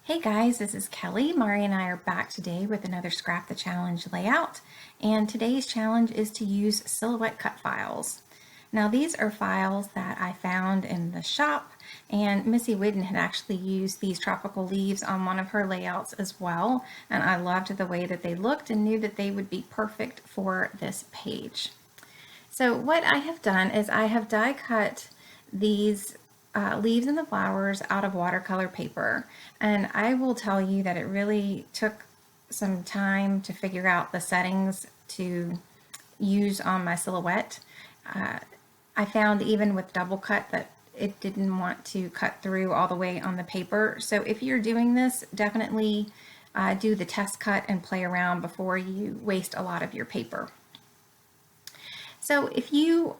Hey guys, this is Kelly. Mari and I are back today with another Scrap the Challenge layout, and today's challenge is to use silhouette cut files. Now these are files that I found in the shop, and Missy Whidden had actually used these tropical leaves on one of her layouts as well, and I loved the way that they looked and knew that they would be perfect for this page. So what I have done is I have die cut these leaves and the flowers out of watercolor paper, and I will tell you that it really took some time to figure out the settings to use on my silhouette. I found even with double cut that it didn't want to cut through all the way on the paper. So if you're doing this, definitely do the test cut and play around before you waste a lot of your paper. So if you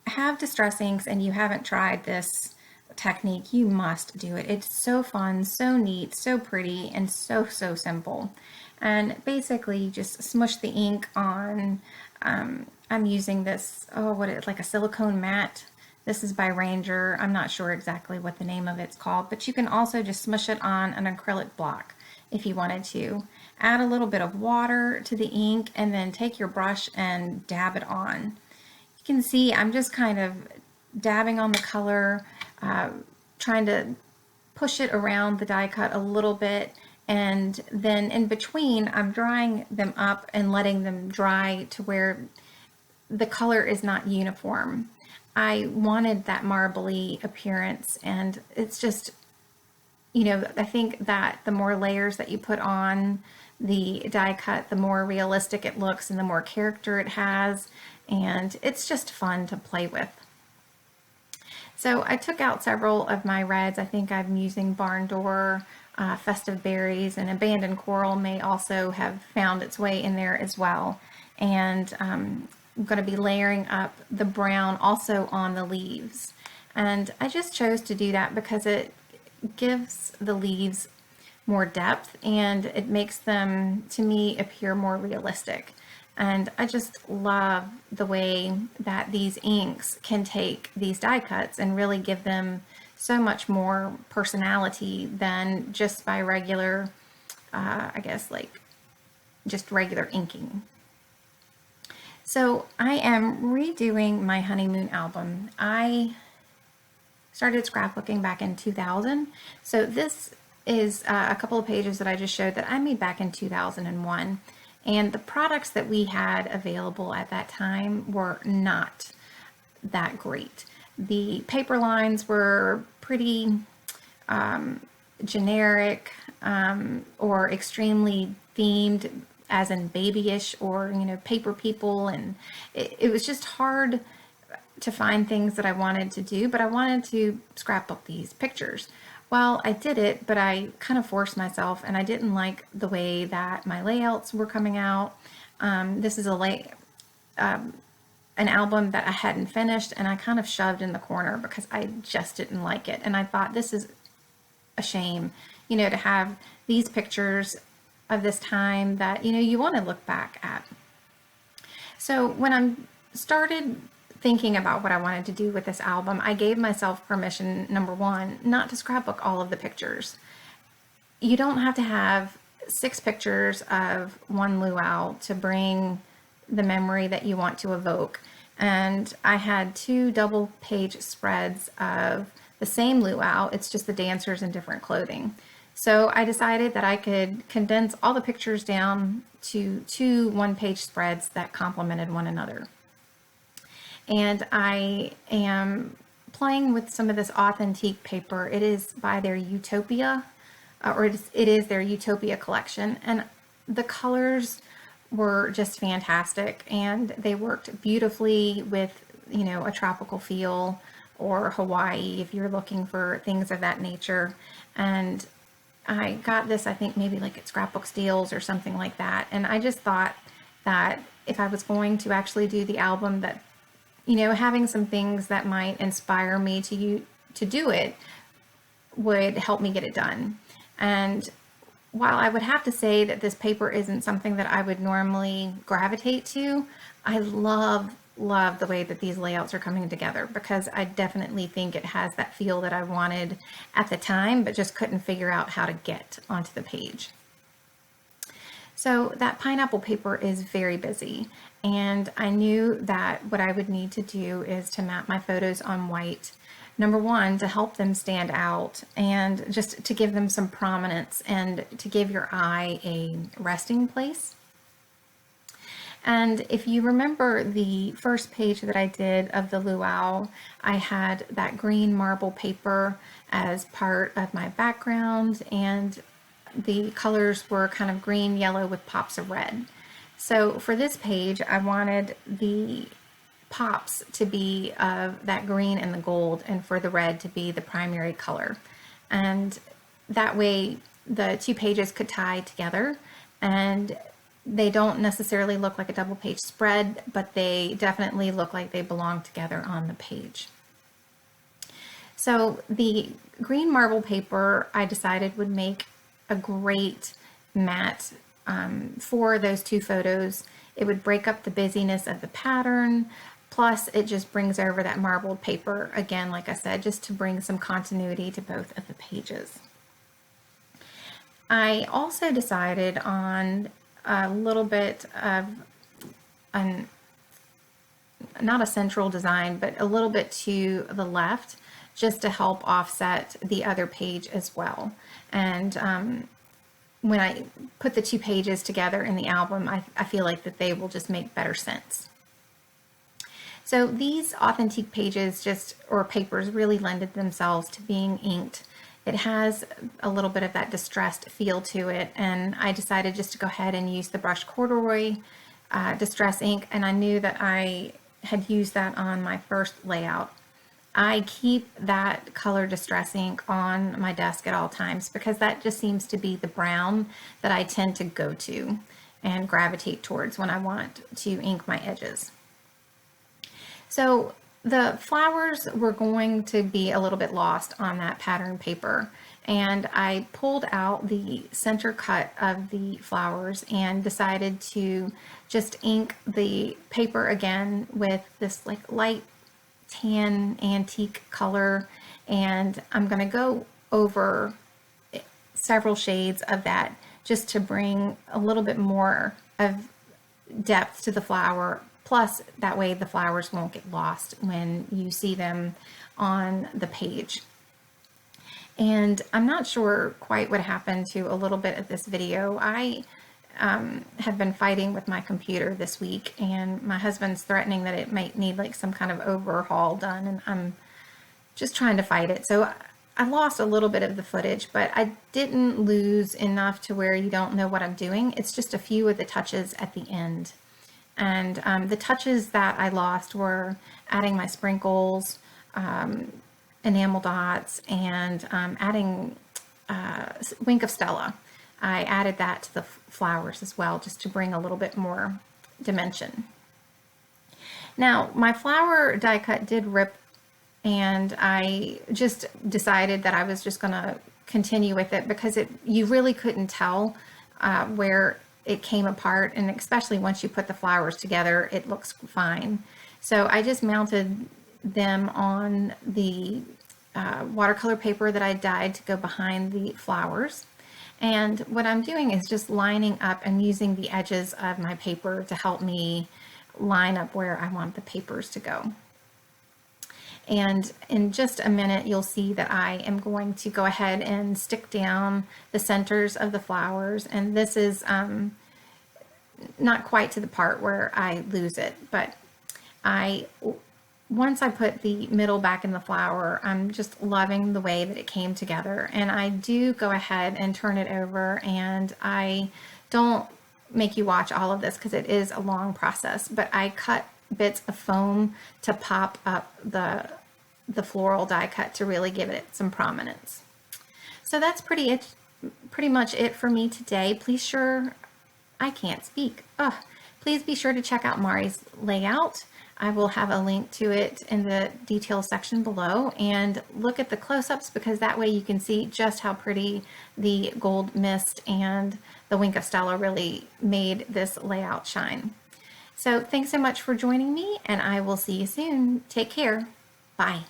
have distress inks and you haven't tried this technique, you must do it. It's so fun, so neat, so pretty, and so simple. And basically you just smush the ink on, I'm using this, like a silicone mat. This is by Ranger. I'm not sure exactly what the name of it's called, but you can also just smush it on an acrylic block if you wanted to. Add a little bit of water to the ink and then take your brush and dab it on. You can see I'm just kind of dabbing on the color, trying to push it around the die cut a little bit, and then in between I'm drying them up and letting them dry to where the color is not uniform. I wanted that marbly appearance, and it's just, I think that the more layers that you put on the die cut, the more realistic it looks and the more character it has, and it's just fun to play with. So I took out several of my reds. I think I'm using Barn Door, Festive Berries, and Abandoned Coral may also have found its way in there as well. And I'm going to be layering up the brown also on the leaves. And I just chose to do that because it gives the leaves more depth and it makes them, to me, appear more realistic. And I just love the way that these inks can take these die cuts and really give them so much more personality than just by regular, just regular inking. So I am redoing my honeymoon album. I started scrapbooking back in 2000. So this is a couple of pages that I just showed that I made back in 2001. And the products that we had available at that time were not that great. The paper lines were pretty generic or extremely themed, as in babyish or, paper people. And it was just hard to find things that I wanted to do, but I wanted to scrapbook these pictures. Well, I did it, but I kind of forced myself, and I didn't like the way that my layouts were coming out. This is an album that I hadn't finished, and I kind of shoved in the corner because I just didn't like it. And I thought, this is a shame, to have these pictures of this time that, you want to look back at. So when I started thinking about what I wanted to do with this album, I gave myself permission, number one, not to scrapbook all of the pictures. You don't have to have 6 pictures of one luau to bring the memory that you want to evoke. And I had 2 double page spreads of the same luau, it's just the dancers in different clothing. So I decided that I could condense all the pictures down to 2 one-page spreads that complemented one another. And I am playing with some of this authentic paper. It is by their Utopia, it is their Utopia collection. And the colors were just fantastic, and they worked beautifully with, a tropical feel, or Hawaii if you're looking for things of that nature. And I got this, I think maybe like at Scrapbook Steals or something like that. And I just thought that if I was going to actually do the album, that having some things that might inspire me to do it would help me get it done. And while I would have to say that this paper isn't something that I would normally gravitate to, I love love the way that these layouts are coming together, because I definitely think it has that feel that I wanted at the time, but just couldn't figure out how to get onto the page. So that pineapple paper is very busy, and I knew that what I would need to do is to map my photos on white. Number one, to help them stand out and just to give them some prominence and to give your eye a resting place. And if you remember the first page that I did of the luau, I had that green marble paper as part of my background, and the colors were kind of green, yellow with pops of red. So for this page, I wanted the pops to be of that green and the gold, and for the red to be the primary color. And that way the two pages could tie together, and they don't necessarily look like a double page spread, but they definitely look like they belong together on the page. So the green marble paper I decided would make a great mat for those two photos. It would break up the busyness of the pattern, plus it just brings over that marbled paper again, like I said, just to bring some continuity to both of the pages. I also decided on a little bit of not a central design, but a little bit to the left, just to help offset the other page as well. And when I put the two pages together in the album, I feel like that they will just make better sense. So these authentic pages or papers really lended themselves to being inked. It has a little bit of that distressed feel to it, and I decided just to go ahead and use the brushed corduroy distress ink, and I knew that I had used that on my first layout. I keep that color distress ink on my desk at all times because that just seems to be the brown that I tend to go to and gravitate towards when I want to ink my edges. So the flowers were going to be a little bit lost on that pattern paper, and I pulled out the center cut of the flowers and decided to just ink the paper again with this like light tan antique color, and I'm going to go over several shades of that just to bring a little bit more of depth to the flower. Plus, that way the flowers won't get lost when you see them on the page. And I'm not sure quite what happened to a little bit of this video. I have been fighting with my computer this week, and my husband's threatening that it might need like some kind of overhaul done, and I'm just trying to fight it. So I lost a little bit of the footage, but I didn't lose enough to where you don't know what I'm doing. It's just a few of the touches at the end. And the touches that I lost were adding my sprinkles, enamel dots, and adding Wink of Stella. I added that to the flowers as well, just to bring a little bit more dimension. Now, my flower die cut did rip, and I just decided that I was just going to continue with it because you really couldn't tell where it came apart, and especially once you put the flowers together, it looks fine. So I just mounted them on the watercolor paper that I dyed to go behind the flowers. And what I'm doing is just lining up and using the edges of my paper to help me line up where I want the papers to go. And in just a minute, you'll see that I am going to go ahead and stick down the centers of the flowers. And this is not quite to the part where I lose it, but once I put the middle back in the flower, I'm just loving the way that it came together. And I do go ahead and turn it over, and I don't make you watch all of this because it is a long process, but I cut bits of foam to pop up the floral die cut to really give it some prominence. So that's pretty much it for me today. Please be sure to check out Mari's layout. I will have a link to it in the details section below, and look at the close-ups because that way you can see just how pretty the gold mist and the Wink of Stella really made this layout shine. So thanks so much for joining me, and I will see you soon. Take care. Bye.